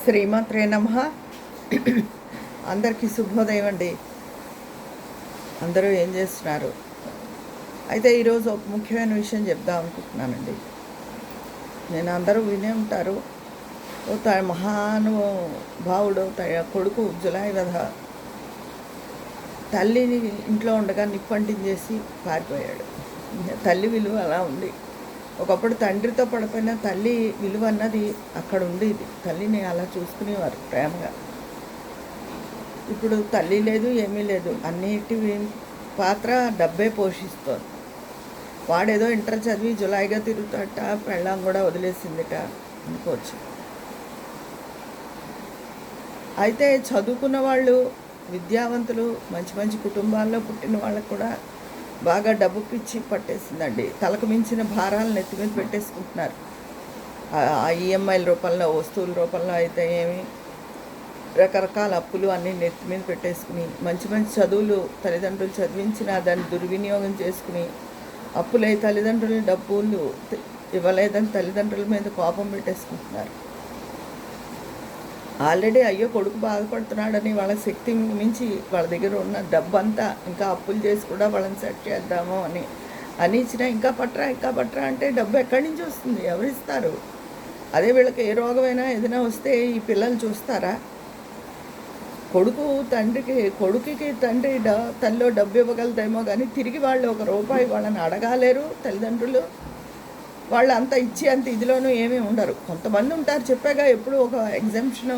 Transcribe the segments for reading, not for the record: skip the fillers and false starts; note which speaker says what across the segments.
Speaker 1: శ్రీమాత్రే నమః. అందరికీ శుభోదయం అండి. అందరూ ఏం చేస్తున్నారు? అయితే ఈరోజు ఒక ముఖ్యమైన విషయం చెప్దాం అనుకుంటున్నానండి. నేను అందరూ వినే ఉంటారు. మహానుభావుడు కొడుకు జులాయి వధ, తల్లిని ఇంట్లో ఉండగా నిప్పంటించేసి పారిపోయాడు. తల్లి విలువ అలా ఉంది. ఒకప్పుడు తండ్రితో పడిపోయిన తల్లి విలువ అన్నది అక్కడ ఉండేది. తల్లిని అలా చూసుకునేవారు ప్రేమగా. ఇప్పుడు తల్లి లేదు, ఏమీ లేదు. అన్నిటి పాత్ర డబ్బే పోషిస్తోంది. వాడేదో ఇంటర్ చదివి జులాయిగా తిరుగుతాట, పెళ్ళాం కూడా వదిలేసిందిట అనుకోవచ్చు. అయితే చదువుకున్న వాళ్ళు, విద్యావంతులు, మంచి మంచి కుటుంబాల్లో పుట్టిన వాళ్ళకు కూడా బాగా డబ్బు పిచ్చి పట్టేసిందండి. తలకు మించిన భారాలను ఎత్తి మీద పెట్టేసుకుంటున్నారు. ఆ ఈఎంఐల రూపంలో, వస్తువుల రూపంలో అయితే ఏమి, రకరకాల అప్పులు అన్నీ నెత్తి మీద పెట్టేసుకుని, మంచి మంచి చదువులు తల్లిదండ్రులు చదివించిన దాన్ని దుర్వినియోగం చేసుకుని, అప్పులై తల్లిదండ్రులు డబ్బులు ఇవ్వలేదని తల్లిదండ్రుల మీద కోపం పెట్టేసుకుంటున్నారు. ఆల్రెడీ అయ్యో కొడుకు బాధపడుతున్నాడని వాళ్ళ శక్తి మించి వాళ్ళ దగ్గర ఉన్న డబ్బంతా ఇంకా అప్పులు చేసి కూడా వాళ్ళని సెట్ చేద్దాము అని ఇచ్చినా ఇంకా పట్రా అంటే డబ్బు ఎక్కడి నుంచి వస్తుంది? ఎవరిస్తారు? అదే వీళ్ళకి ఏ రోగమైనా ఏదైనా వస్తే ఈ పిల్లలు చూస్తారా? కొడుకుకి తండ్రి తల్లిలో డబ్బు ఇవ్వగలదేమో కానీ తిరిగి వాళ్ళు ఒక రూపాయి వాళ్ళని అడగాలేరు తల్లిదండ్రులు. వాళ్ళు అంత ఇచ్చి అంత ఇదిలోనూ ఏమీ ఉండరు. కొంతమంది ఉంటారు, చెప్పాగా ఎప్పుడు ఒక ఎగ్జామ్షను.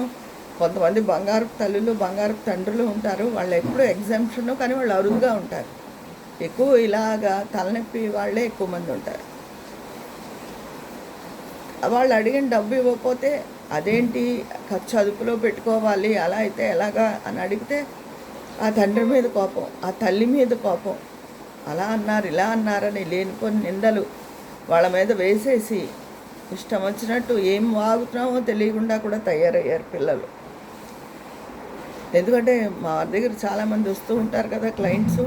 Speaker 1: కొంతమంది బంగారపు తల్లులు, బంగారపు తండ్రులు ఉంటారు. వాళ్ళు ఎప్పుడు ఎగ్జామ్షను, కానీ వాళ్ళు అరుదుగా ఉంటారు. ఎక్కువ ఇలాగా తలనొప్పి వాళ్ళే ఎక్కువ మంది ఉంటారు. వాళ్ళు అడిగిన డబ్బు ఇవ్వకపోతే అదేంటి చదువులో పెట్టుకోవాలి, అలా అయితే ఎలాగా అని అడిగితే ఆ తండ్రి మీద కోపం, ఆ తల్లి మీద కోపం. అలా అన్నారు, ఇలా అన్నారని లేనిపోని నిందలు వాళ్ళ మీద వేసేసి ఇష్టం వచ్చినట్టు ఏం వాగుతున్నామో తెలియకుండా కూడా తయారయ్యారు పిల్లలు. ఎందుకంటే మా దగ్గర చాలామంది వస్తూ ఉంటారు కదా క్లయింట్స్.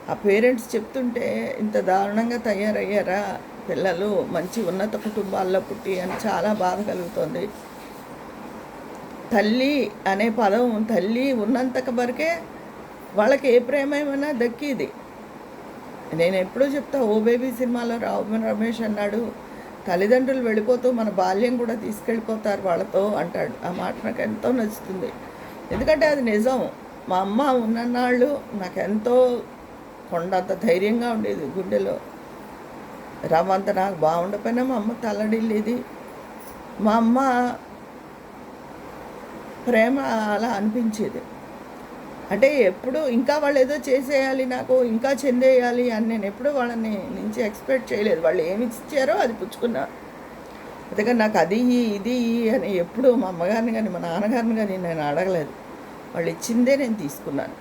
Speaker 1: ఆ పేరెంట్స్ చెప్తుంటే ఇంత దారుణంగా తయారయ్యారా పిల్లలు మంచి ఉన్నత కుటుంబాల్లో పుట్టి అని చాలా బాధ కలుగుతుంది. తల్లి అనే పదం, తల్లి ఉన్నంత వరకే వాళ్ళకి ఏ ప్రేమ ఏమైనా దక్కిది. నేను ఎప్పుడూ చెప్తా, ఓ బేబీ సినిమాలో రావు రమేష్ అన్నాడు, తల్లిదండ్రులు వెళ్ళిపోతూ మన బాల్యం కూడా తీసుకెళ్ళిపోతారు వాళ్ళతో అంటాడు. ఆ మాట నాకు ఎంతో నచ్చుతుంది. ఎందుకంటే అది నిజం. మా అమ్మ ఉన్ననాళ్ళు నాకు ఎంతో కొండంత ధైర్యంగా ఉండేది గుండెలో. రవంత నాకు బాగుండపోయినా మా అమ్మ తల్లడిల్లేది. మా అమ్మ ప్రేమ అలా అనిపించేది. అంటే ఎప్పుడు ఇంకా వాళ్ళు ఏదో చేసేయాలి, నాకు ఇంకా చెందేయాలి అని నేను ఎప్పుడూ వాళ్ళని నుంచి ఎక్స్పెక్ట్ చేయలేదు. వాళ్ళు ఏమి ఇచ్చారో అది పుచ్చుకున్నారు. అందుకని నాకు అది ఇది అని ఎప్పుడూ మా అమ్మగారిని కానీ మా నాన్నగారిని కానీ నేను అడగలేదు. వాళ్ళు ఇచ్చిందే నేను తీసుకున్నాను.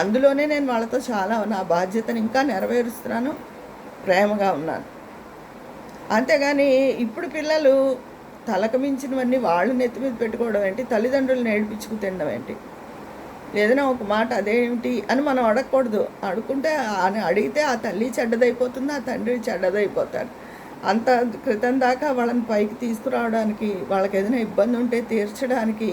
Speaker 1: అందులోనే నేను వాళ్ళతో చాలా నా బాధ్యతను ఇంకా నెరవేరుస్తున్నాను, ప్రేమగా ఉన్నాను. అంతేగాని ఇప్పుడు పిల్లలు తలకు మించినవన్నీ వాళ్ళు నెత్తి మీద పెట్టుకోవడం ఏంటి, తల్లిదండ్రులను ఏడిపించుకు తినడం ఏంటి, ఏదైనా ఒక మాట అదేమిటి అని మనం అడగకూడదు. అడిగితే ఆ తల్లి చెడ్డదైపోతుంది, ఆ తండ్రి చెడ్డదైపోతాడు. అంత క్రితం దాకా వాళ్ళని పైకి తీసుకురావడానికి, వాళ్ళకి ఏదైనా ఇబ్బంది ఉంటే తీర్చడానికి,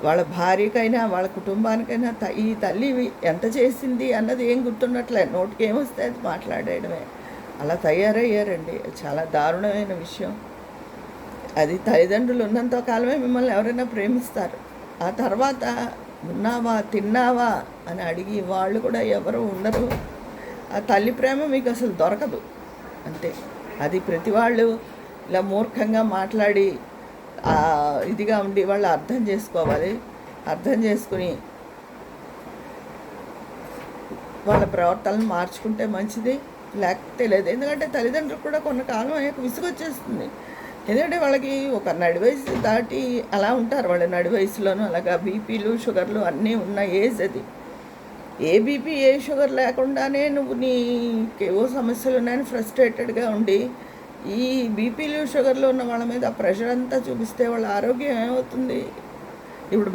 Speaker 1: వాళ్ళ భార్యకైనా వాళ్ళ కుటుంబానికైనా ఈ తల్లి ఎంత చేసింది అన్నది ఏం గుర్తుండట్లేదు. నోటికి ఏమొస్తే అది మాట్లాడేయడమే. అలా తయారయ్యారండి. చాలా దారుణమైన విషయం. అది తల్లిదండ్రులు ఉన్నంత కాలమే మిమ్మల్ని ఎవరైనా ప్రేమిస్తారు. ఆ తర్వాత ఉన్నావా, తిన్నావా అని అడిగి వాళ్ళు కూడా ఎవరు ఉండరు. ఆ తల్లి ప్రేమ మీకు అసలు దొరకదు. అంతే. అది ప్రతి వాళ్ళు ఇలా మూర్ఖంగా మాట్లాడి ఇదిగా ఉండి వాళ్ళు అర్థం చేసుకోవాలి. అర్థం చేసుకుని వాళ్ళ ప్రవర్తనను మార్చుకుంటే మంచిది, లేకపోతే లేదు. ఎందుకంటే తల్లిదండ్రులు కూడా కొంతకాలం అయ్యాక విసుగొచ్చేస్తుంది. ఎందుకంటే వాళ్ళకి ఒక నడి వయసు దాటి అలా ఉంటారు. వాళ్ళు నడి వయసులోనూ అలాగా బీపీలు, షుగర్లు అన్నీ ఉన్న ఏజ్ అది. ఏ బీపీ, ఏ షుగర్ లేకుండానే నువ్వు నీకేవో సమస్యలు ఉన్నాయని ఫ్రస్ట్రేటెడ్గా ఉండి ఈ బీపీలు, షుగర్లు ఉన్న వాళ్ళ మీద ఆ ప్రెషర్ అంతా చూపిస్తే వాళ్ళ ఆరోగ్యం ఏమవుతుంది? ఇప్పుడు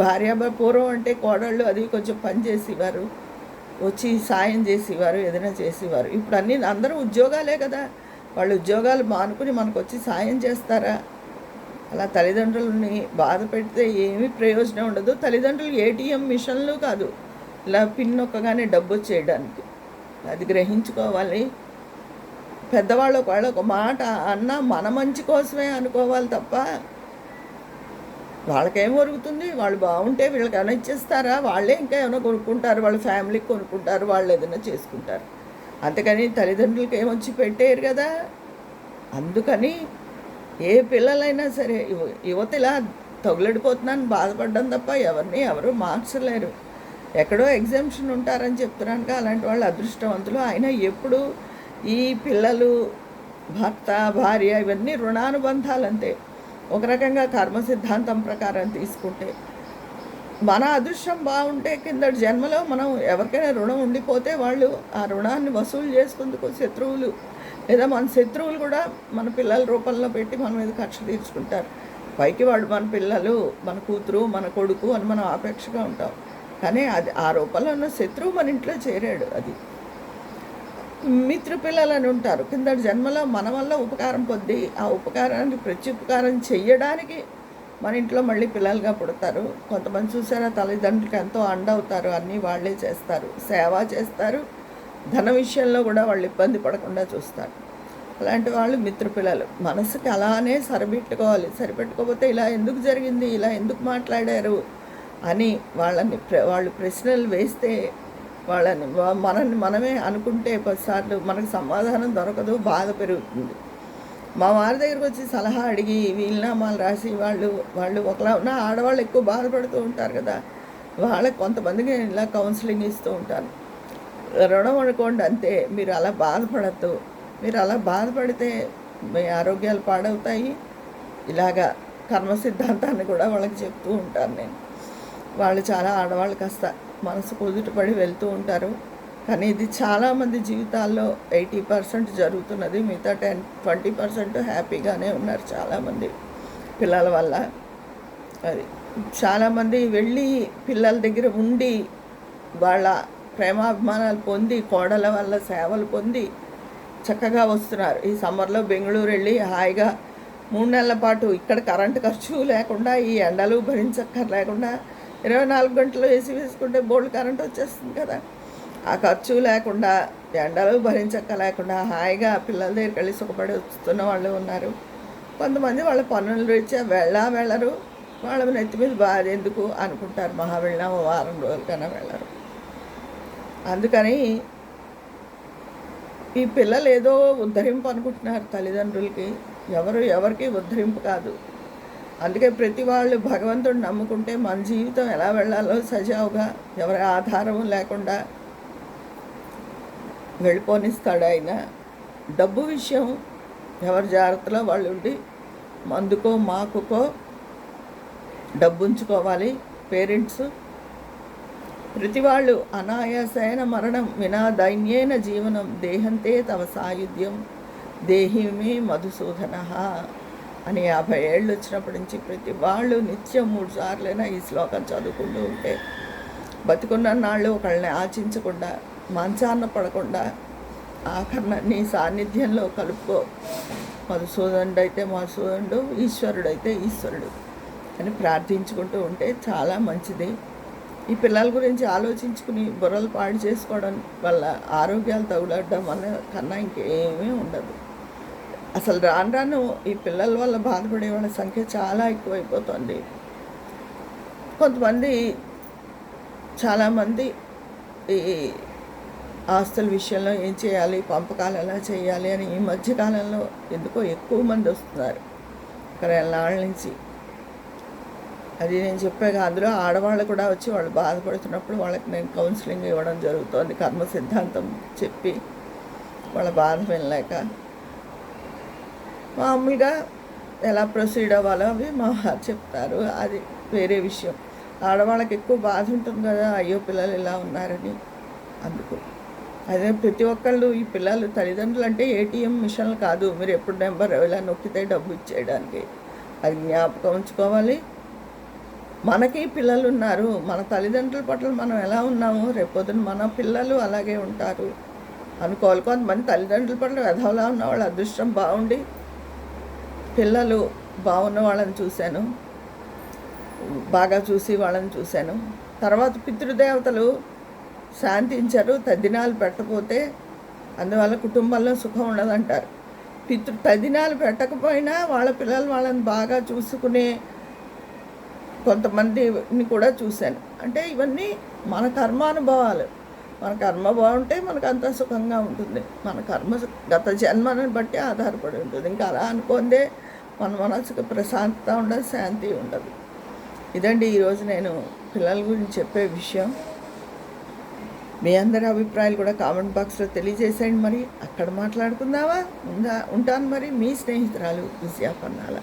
Speaker 1: పూర్వం అంటే కోడళ్ళు అది కొంచెం పని చేసేవారు, వచ్చి సాయం చేసేవారు, ఏదైనా చేసేవారు. ఇప్పుడు అందరూ ఉద్యోగాలే కదా. వాళ్ళు ఉద్యోగాలు మానుకుని మనకు వచ్చి సాయం చేస్తారా? అలా తల్లిదండ్రులని బాధ పెడితే ఏమీ ప్రయోజనం ఉండదు. తల్లిదండ్రులు ఏటీఎం మిషన్లు కాదు, ఇలా పిన్ నొక్కగానే డబ్బు వచ్చేయడానికి. అది గ్రహించుకోవాలి. పెద్దవాళ్ళు ఒకవేళ ఒక మాట అన్నా మన మంచి కోసమే అనుకోవాలి తప్ప, వాళ్ళకేం ఒరుగుతుంది, వాళ్ళు బాగుంటే వీళ్ళకి ఏమైనా ఇచ్చేస్తారా? వాళ్ళే ఇంకా ఏమైనా కొనుక్కుంటారు, వాళ్ళ ఫ్యామిలీకి కొనుక్కుంటారు, వాళ్ళు ఏదైనా చేసుకుంటారు. అంతకని తల్లిదండ్రులకి ఏమొచ్చి పెట్టేయరు కదా. అందుకని ఏ పిల్లలైనా సరే యువత ఇలా తగులడిపోతున్నాను బాధపడ్డం తప్ప ఎవరు మార్చలేరు. ఎక్కడో ఎగ్జామ్షన్ ఉంటారని చెప్తున్నాను, అలాంటి వాళ్ళు అదృష్టవంతులు. అయినా ఎప్పుడు ఈ పిల్లలు, భర్త, భార్య ఇవన్నీ రుణానుబంధాలు అంతే. ఒక రకంగా కర్మ సిద్ధాంతం ప్రకారం తీసుకుంటే మన అదృష్టం బాగుంటే కిందటి జన్మలో మనం ఎవరికైనా రుణం ఉండిపోతే వాళ్ళు ఆ రుణాన్ని వసూలు చేసుకుందుకు శత్రువులు, లేదా మన శత్రువులు కూడా మన పిల్లల రూపంలో పెట్టి మన మీద కక్ష తీర్చుకుంటారు. పైకి వాళ్ళు మన పిల్లలు, మన కూతురు, మన కొడుకు అని మనం ఆపేక్షగా ఉంటాం, కానీ అది ఆ రూపంలో ఉన్న శత్రువు మన ఇంట్లో చేరాడు. అది మిత్ర పిల్లలని ఉంటారు. కిందటి జన్మలో మన వల్ల ఉపకారం పొంది ఆ ఉపకారానికి ప్రత్యుపకారం చెయ్యడానికి మన ఇంట్లో మళ్ళీ పిల్లలుగా పుడతారు. కొంతమంది చూసారా, తల్లిదండ్రులకి ఎంతో అండవుతారు, అన్నీ వాళ్ళే చేస్తారు, సేవ చేస్తారు, ధన విషయంలో కూడా వాళ్ళు ఇబ్బంది పడకుండా చూస్తారు. అలాంటి వాళ్ళు మిత్రపిల్లలు. మనసుకి అలానే సరిపెట్టుకోవాలి. సరిపెట్టుకోకపోతే ఇలా ఎందుకు జరిగింది, ఇలా ఎందుకు మాట్లాడారు అని వాళ్ళు ప్రశ్నలు వేస్తే, మనల్ని మనమే అనుకుంటే కొన్నిసార్లు మనకు సమాధానం దొరకదు, బాధ పెరుగుతుంది. మా వారి దగ్గరకు వచ్చి సలహా అడిగి వీలునామాలు రాసి వాళ్ళు ఒకలా ఉన్న ఆడవాళ్ళు ఎక్కువ బాధపడుతూ ఉంటారు కదా, వాళ్ళకి కొంతమందికి నేను ఇలా కౌన్సిలింగ్ ఇస్తూ ఉంటాను. రుణం అనుకోండి అంతే, మీరు అలా బాధపడద్దు. మీరు అలా బాధపడితే మీ ఆరోగ్యాలు పాడవుతాయి. ఇలాగా కర్మ సిద్ధాంతాన్ని కూడా వాళ్ళకి చెప్తూ ఉంటాను నేను. వాళ్ళు చాలా ఆడవాళ్ళు కాస్త మనసు కుదుటపడి వెళ్తూ ఉంటారు, కానీ ఇది చాలామంది జీవితాల్లో 80% జరుగుతున్నది. మిగతా 20% హ్యాపీగానే ఉన్నారు చాలామంది పిల్లల వల్ల. అది చాలామంది వెళ్ళి పిల్లల దగ్గర ఉండి వాళ్ళ ప్రేమాభిమానాలు పొంది, కోడల వల్ల సేవలు పొంది చక్కగా వస్తున్నారు. ఈ సమ్మర్లో బెంగళూరు వెళ్ళి హాయిగా 3 నెలల పాటు ఇక్కడ కరెంటు ఖర్చు లేకుండా, ఈ ఎండలు భరించక్కర్లేకుండా 24 గంటలు ఏసీ వేసుకుంటే బోల్డ్ కరెంట్ వచ్చేస్తుంది కదా, ఆ ఖర్చు లేకుండా, ఎండలు భరించక్కలేకుండా హాయిగా పిల్లల దగ్గరికి వెళ్ళి సుఖపడి వస్తున్న వాళ్ళు ఉన్నారు. కొంతమంది వాళ్ళ పనులు రీత్యా వెళ్ళరు, వాళ్ళ నెత్తి మీద బాధ ఎందుకు అనుకుంటారు, మహా వెళ్ళినా వారం రోజులకైనా వెళ్ళరు. అందుకని ఈ పిల్లలు ఏదో ఉద్ధరింపు అనుకుంటున్నారు తల్లిదండ్రులకి. ఎవరికి ఉద్ధరింపు కాదు. అందుకే ప్రతి వాళ్ళు భగవంతుడు నమ్ముకుంటే మన జీవితం ఎలా వెళ్ళాలో సజావుగా, ఎవరి ఆధారం లేకుండా వెళ్ళిపోనిస్తాడు ఆయన. డబ్బు విషయం ఎవరి జాగ్రత్తలో వాళ్ళు ఉండి, మందుకో మాకుకో డబ్బు ఉంచుకోవాలి. పేరెంట్స్ ప్రతి వాళ్ళు అనాయాసైన మరణం వినా దైన్యేన జీవనం దేహంతే తవ సాయుధ్యం దేహిమే మధుసూదన అని 50 ఏళ్ళు వచ్చినప్పటి నుంచి ప్రతి వాళ్ళు నిత్యం 3 సార్లైనా ఈ శ్లోకం చదువుకుంటూ ఉంటే బతికున్న నాళ్ళు ఒకళ్ళని ఆచించకుండా, మంచాన్న పడకుండా ఆఖరణ నీ సాన్నిధ్యంలో కలుపుకో. మధుసూదనుడు అయితే మధుసూదనుడు, ఈశ్వరుడైతే ఈశ్వరుడు అని ప్రార్థించుకుంటూ ఉంటే చాలా మంచిది. ఈ పిల్లల గురించి ఆలోచించుకుని బుర్రలు పాడు చేసుకోవడం వల్ల ఆరోగ్యాలు తగులడం అనే కన్నా ఇంకేమీ ఉండదు. అసలు రాను ఈ పిల్లల వల్ల బాధపడే వాళ్ళ సంఖ్య చాలా ఎక్కువైపోతుంది. చాలామంది ఈ ఆస్తుల విషయంలో ఏం చేయాలి, పంపకాలు ఎలా చేయాలి అని ఈ మధ్యకాలంలో ఎందుకో ఎక్కువ మంది వస్తున్నారు ఇక్కడ నాళ్ళ నుంచి. అది నేను చెప్పాక అందులో ఆడవాళ్ళు కూడా వచ్చి వాళ్ళు బాధపడుతున్నప్పుడు వాళ్ళకి నేను కౌన్సిలింగ్ ఇవ్వడం జరుగుతుంది. కర్మ సిద్ధాంతం చెప్పి వాళ్ళ బాధ వినలేక మామూలుగా ఎలా ప్రొసీడ్ అవ్వాలో అవి మా వారు చెప్తారు. అది వేరే విషయం. ఆడవాళ్ళకి ఎక్కువ బాధ ఉంటుంది కదా, అయ్యో పిల్లలు ఇలా ఉన్నారని. అందుకు అదే ప్రతి ఒక్కళ్ళు ఈ పిల్లలు తల్లిదండ్రులు అంటే ఏటీఎం మిషన్లు కాదు, మీరు ఎప్పుడు నెంబర్ ఇలా నొక్కితే డబ్బు ఇచ్చేయడానికి. అది జ్ఞాపకం ఉంచుకోవాలి. మనకి పిల్లలు ఉన్నారు, మన తల్లిదండ్రుల పట్ల మనం ఎలా ఉన్నామో రేపొద్దున మన పిల్లలు అలాగే ఉంటారు అనుకోవాలి. కొంతమంది తల్లిదండ్రుల పట్ల వెధవలా ఉన్న వాళ్ళ అదృష్టం బాగుండి పిల్లలు బాగున్న వాళ్ళని చూశాను, బాగా చూసి వాళ్ళని చూశాను. తర్వాత పితృదేవతలు శాంతించరు, తద్దినాలు పెట్టకపోతే, అందువల్ల కుటుంబంలో సుఖం ఉండదంటారు. తద్దినాలు పెట్టకపోయినా వాళ్ళ పిల్లలు వాళ్ళని బాగా చూసుకునే కొంతమందిని కూడా చూశాను. అంటే ఇవన్నీ మన కర్మానుభవాలు. మన కర్మ బాగుంటే మనకు అంతా సుఖంగా ఉంటుంది. మన కర్మ గత జన్మని బట్టి ఆధారపడి ఉంటుంది. ఇంకా అలా అనుకుందే మన మనసుకు ప్రశాంతత ఉండదు, శాంతి ఉండదు. ఇదండి ఈరోజు నేను పిల్లల గురించి చెప్పే విషయం. మీ అందరి అభిప్రాయాలు కూడా కామెంట్ బాక్స్లో తెలియజేసేయండి. మరి అక్కడ మాట్లాడుకుందామా? ఉంటాను మరి. మీ స్నేహితురాలు విజయ పన్నాల.